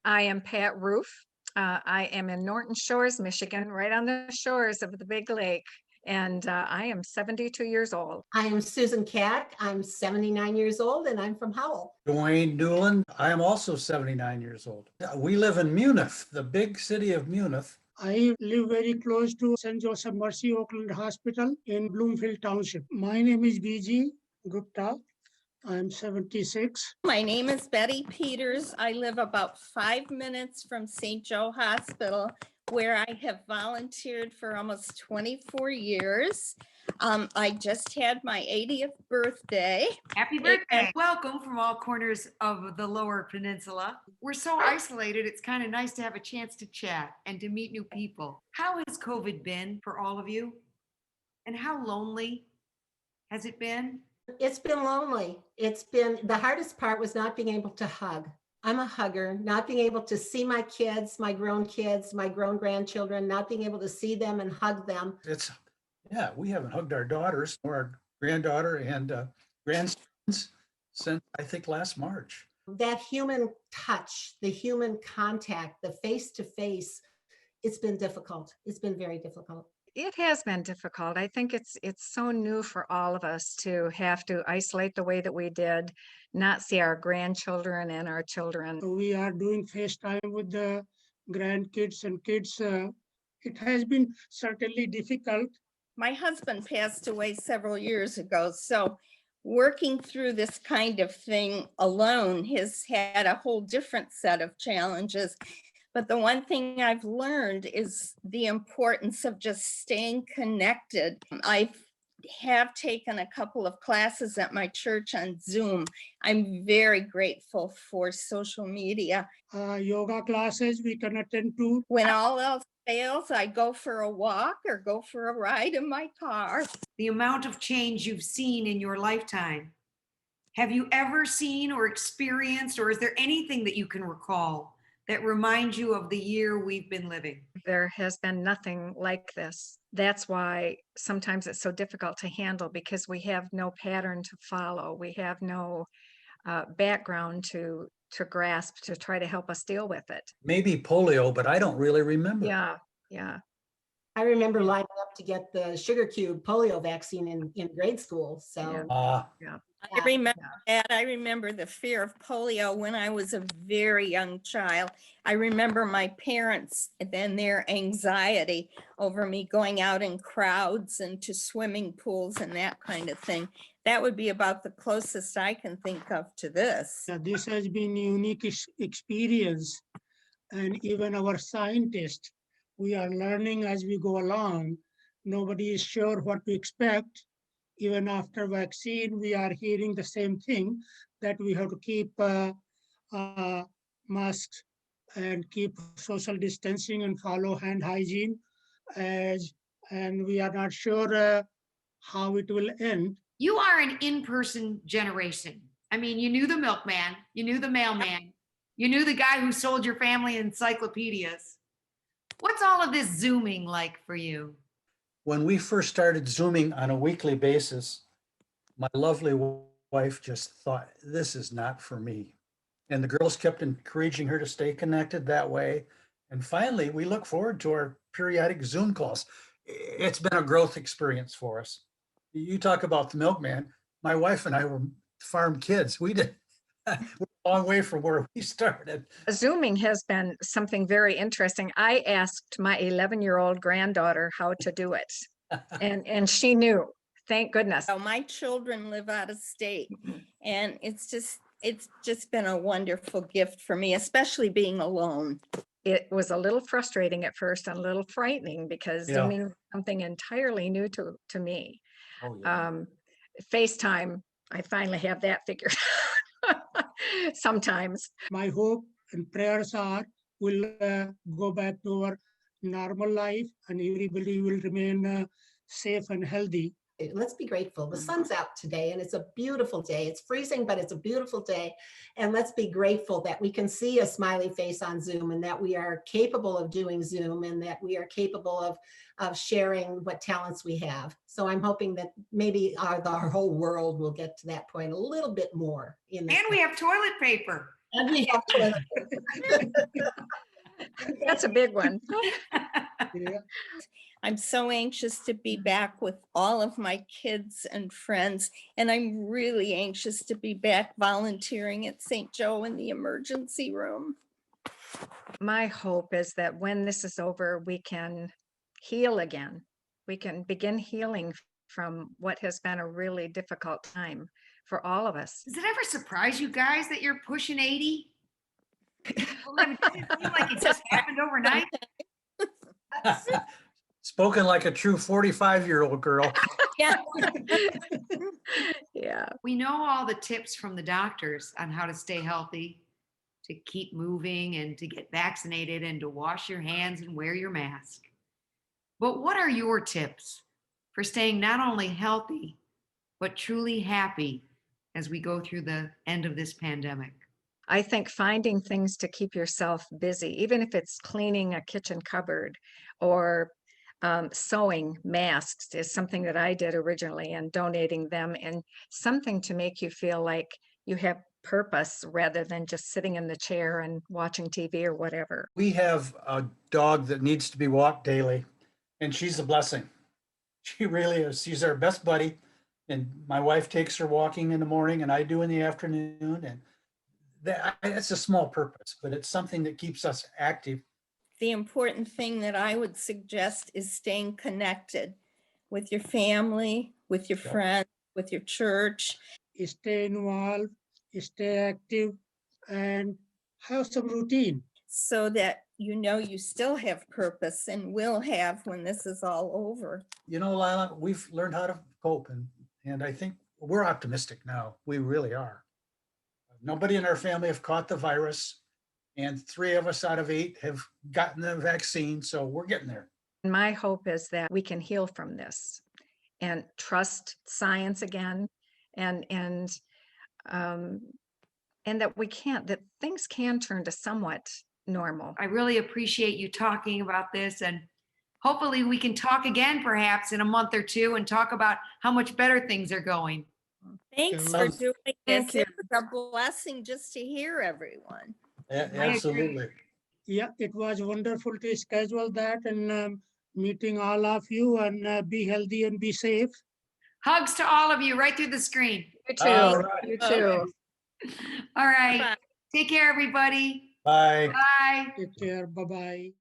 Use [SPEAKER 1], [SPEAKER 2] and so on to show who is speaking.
[SPEAKER 1] I am Pat Roof. I am in Norton Shores, Michigan, right on the shores of the Big Lake. And I am 72 years old.
[SPEAKER 2] I am Susan Cack. I'm 79 years old and I'm from Howell.
[SPEAKER 3] Dwayne Newland. I am also 79 years old. We live in Munich, the big city of Munich.
[SPEAKER 4] I live very close to St. Joseph Mercy Oakland Hospital in Bloomfield Township. My name is BG Gupta. I'm 76.
[SPEAKER 5] My name is Betty Peters. I live about 5 minutes from St. Joe Hospital, where I have volunteered for almost 24 years. I just had my 80th birthday.
[SPEAKER 6] Happy birthday. Welcome from all corners of the Lower Peninsula. We're so isolated, it's kind of nice to have a chance to chat and to meet new people. How has COVID been for all of you? And how lonely has it been?
[SPEAKER 2] It's been lonely. It's been, the hardest part was not being able to hug. I'm a hugger, not being able to see my kids, my grown grandchildren, not being able to see them and hug them.
[SPEAKER 3] We haven't hugged our daughters or our granddaughter and grandsons since I think last March.
[SPEAKER 2] That human touch, the human contact, the face-to-face, it's been difficult. It's been very difficult.
[SPEAKER 1] It has been difficult. I think it's so new for all of us to have to isolate the way that we did, not see our grandchildren and our children.
[SPEAKER 4] We are doing FaceTime with the grandkids and kids. It has been certainly difficult.
[SPEAKER 5] My husband passed away several years ago, so working through this kind of thing alone has had a whole different set of challenges. But the one thing I've learned is the importance of just staying connected. I have taken a couple of classes at my church on Zoom. I'm very grateful for social media.
[SPEAKER 4] Yoga classes we can attend to.
[SPEAKER 5] When all else fails, I go for a walk or go for a ride in my car.
[SPEAKER 6] The amount of change you've seen in your lifetime. Have you ever seen or experienced, or is there anything that you can recall that reminds you of the year we've been living?
[SPEAKER 1] There has been nothing like this. That's why sometimes it's so difficult to handle, because we have no pattern to follow. We have no background to grasp to try to help us deal with it.
[SPEAKER 3] Maybe polio, but I don't really remember.
[SPEAKER 1] Yeah.
[SPEAKER 2] I remember lining up to get the sugar cube polio vaccine in grade school. So
[SPEAKER 5] I remember that. I remember the fear of polio when I was a very young child. I remember my parents and their anxiety over me going out in crowds and to swimming pools and that kind of thing. That would be about the closest I can think of to this.
[SPEAKER 4] This has been a unique experience, and even our scientists, we are learning as we go along. Nobody is sure what to expect. Even after vaccine, we are hearing the same thing, that we have to keep masks and keep social distancing and follow hand hygiene. And we are not sure how it will end.
[SPEAKER 6] You are an in-person generation. I mean, you knew the milkman, you knew the mailman, you knew the guy who sold your family encyclopedias. What's all of this Zooming like for you?
[SPEAKER 3] When we first started Zooming on a weekly basis, my lovely wife just thought, this is not for me. And the girls kept encouraging her to stay connected that way. And finally, we look forward to our periodic Zoom calls. It's been a growth experience for us. You talk about the milkman. My wife and I were farm kids. We're a long way from where we started.
[SPEAKER 1] Zooming has been something very interesting. I asked my 11-year-old granddaughter how to do it, and she knew, thank goodness.
[SPEAKER 5] So my children live out of state, and it's just been a wonderful gift for me, especially being alone.
[SPEAKER 1] It was a little frustrating at first and a little frightening, because Zooming was something entirely new to me.
[SPEAKER 3] Oh, yeah.
[SPEAKER 1] FaceTime, I finally have that figured out sometimes.
[SPEAKER 4] My hope and prayers are we'll go back to our normal life and everybody will remain safe and healthy.
[SPEAKER 2] let's be grateful. The sun's out today and it's a beautiful day. It's freezing, but it's a beautiful day. And let's be grateful that we can see a smiley face on Zoom, and that we are capable of doing Zoom, and that we are capable of sharing what talents we have. So I'm hoping that maybe our whole world will get to that point a little bit more.
[SPEAKER 6] And we have toilet paper.
[SPEAKER 2] And we have toilet.
[SPEAKER 1] That's a big one.
[SPEAKER 4] Yeah.
[SPEAKER 5] I'm so anxious to be back with all of my kids and friends, and I'm really anxious to be back volunteering at St. Joe in the emergency room.
[SPEAKER 1] My hope is that when this is over, we can heal again. We can begin healing from what has been a really difficult time for all of us.
[SPEAKER 6] Does it ever surprise you guys that you're pushing 80? Well, I mean, does it seem like it just happened overnight?
[SPEAKER 3] Spoken like a true 45-year-old girl.
[SPEAKER 5] Yeah.
[SPEAKER 1] Yeah.
[SPEAKER 6] We know all the tips from the doctors on how to stay healthy, to keep moving and to get vaccinated and to wash your hands and wear your mask. But what are your tips for staying not only healthy, but truly happy as we go through the end of this pandemic?
[SPEAKER 1] I think finding things to keep yourself busy, even if it's cleaning a kitchen cupboard or sewing masks, is something that I did originally, and donating them, and something to make you feel like you have purpose rather than just sitting in the chair and watching TV or whatever.
[SPEAKER 3] We have a dog that needs to be walked daily, and she's a blessing. She really is. She's our best buddy. And my wife takes her walking in the morning and I do in the afternoon. And that's a small purpose, but it's something that keeps us active.
[SPEAKER 5] The important thing that I would suggest is staying connected with your family, with your
[SPEAKER 3] Yep.
[SPEAKER 5] friends, with your church.
[SPEAKER 4] Stay involved, stay active, and have some routine.
[SPEAKER 5] So that you know you still have purpose and will have when this is all over.
[SPEAKER 3] You know, Lila, we've learned how to cope, and I think we're optimistic now. We really are. Nobody in our family have caught the virus, and 3 of us out of 8 have gotten the vaccine, so we're getting there.
[SPEAKER 1] My hope is that we can heal from this and trust science again, and that that things can turn to somewhat normal.
[SPEAKER 6] I really appreciate you talking about this, and hopefully we can talk again perhaps in a month or two and talk about how much better things are going.
[SPEAKER 5] Thanks for
[SPEAKER 3] Sounds-
[SPEAKER 5] doing
[SPEAKER 1] Thank
[SPEAKER 5] this.
[SPEAKER 1] you.
[SPEAKER 5] It was a blessing just to hear everyone.
[SPEAKER 3] Absolutely.
[SPEAKER 4] Yeah, it was wonderful to schedule that and meeting all of you, and be healthy and be safe.
[SPEAKER 6] Hugs to all of you right through the screen.
[SPEAKER 1] You too.
[SPEAKER 3] All right.
[SPEAKER 1] You too.
[SPEAKER 6] All right.
[SPEAKER 5] Bye.
[SPEAKER 6] Take care, everybody.
[SPEAKER 3] Bye.
[SPEAKER 6] Bye.
[SPEAKER 4] Take care. Bye-bye.